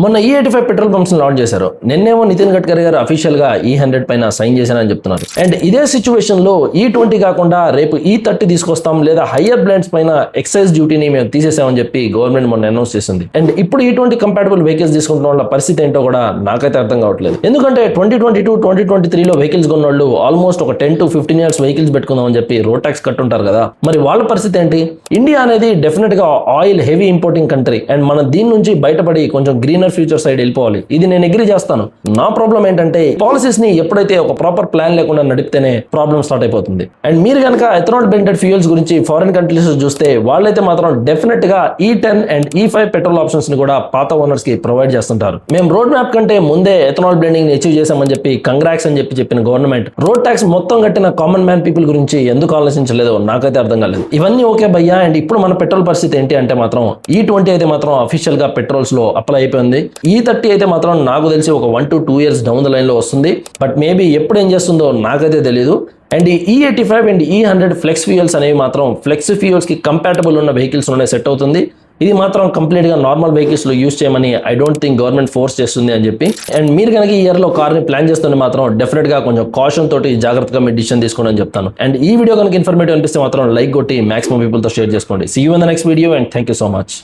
మొన్న E85 petrol pumps launch చేశారు. నిన్నేమో నితిన్ గడ్కరీ గారు అఫీషియల్ గా E100 పైన సైన్ చేశారని చెప్తున్నారు. అండ్ ఇదే సిచ్యువేషన్ లో E20 కాకుండా రేపు E30 తీసుకొస్తాం లేదా హయ్యర్ బ్రాండ్స్ పైన ఎక్సైజ్ డ్యూటీని మేము తీసేసామని చెప్పి గవర్నమెంట్ మొన్న అనౌన్స్ చేసింది. అండ్ ఇప్పుడు E20 కంపాటబుల్ వెహికల్స్ తీసుకుంటున్న వాళ్ళ పరిస్థితి ఏంటో కూడా నాకైతే అర్థం కావట్లేదు. ఎందుకంటే 2022-2023 లో వెహికల్స్ కొన్న వాళ్ళు ఆల్మోస్ట్ ఒక 10 to 15 years వెహికల్స్ పెట్టుకుందాం అని చెప్పి రోడ్ ట్యాక్స్ కట్టుంటారు కదా. మరి వాళ్ళ పరిస్థితి ఏంటి? ఇండియా అనేది డెఫినెట్ గా oil heavy importing country and మనం దీని నుంచి బయటపడి కొంచెం గ్రీనర్ ఫ్యూచర్ సైడ్ వెళ్ళిపోవాలి. ఇది నేను అగ్రీ చేస్తాను. నా ప్రాబ్లం ఏంటంటే పాలసీస్ ని ఎప్పుడైతే ఒక ప్రాపర్ ప్లాన్ లేకుండా నడిపితేనే ప్రాబ్లం స్టార్ట్ అయిపోతుంది. అండ్ మీరు కనుక ఎథనాల్ బ్లెండెడ్ ఫ్యూయల్స్ గురించి ఫారిన్ కంట్రీస్ చూస్తే వాళ్ళైతే మాత్రం డెఫినెట్ గా E10 and E5 petrol options ని కూడా పాత ఓనర్స్ కి ప్రొవైడ్ చేస్తుంటారు. మేము రోడ్ మ్యాప్ కంటే ముందే ఎథనాల్ బ్లెండింగ్ ని అచీవ్ చేశామని చెప్పి కంగ్రాక్స్ అని చెప్పిన గవర్నమెంట్ రోడ్ ట్యాక్స్ మొత్తం కట్టిన కామన్ మ్యాన్ పీపుల్ గురించి ఎందుకు ఆలోచించలేదో నాకైతే అర్థం కాలేదు. ఇవన్నీ ఓకే భయ్యా. అండ్ ఇప్పుడు మన పెట్రోల్ పరిస్థితి ఏంటి అంటే మాత్రం E20 అయితే మాత్రం అఫీషియల్ గా పెట్రోల్స్ లో అప్లై అయిపోయింది. E30 అయితే మాత్రం నాకు తెలిసి ఒక 1 to 2 years down the line లో వస్తుంది. బట్ మేబీ ఎప్పుడు ఏం చేస్తుందో నాకైతే తెలియదు. And E85 and E100 flex fuels అనేవి మాత్రం ఫ్లెక్స్ ఫ్యూయల్స్ కి కంపాటబుల్ ఉన్న వెహికల్స్ లోనే సెట్ అవుతుంది. ఇది మాత్రం కంప్లీట్ గా నార్మల్ వెహికల్స్ లో యూజ్ చేయమని I don't think government force చేస్తుంది అని చెప్పి. అండ్ మీరు కనుక ఈ ఇయర్ లో కార్ ని ప్లాన్ చేస్తుంటే మాత్రం డెఫినెట్ గా కొంచెం కాషన్ తోటి జాగ్రత్తగా మీ డిసిషన్ తీసుకోండి అని చెప్తాను. అండ్ ఈ వీడియో కనుక ఇన్ఫర్మేటివ్ అనిపిస్తే మాత్రం లైక్ కొట్టి మాక్సిమం పీపుల్ తో షేర్ చేసుకోండి. See you in the next video and thank you so much.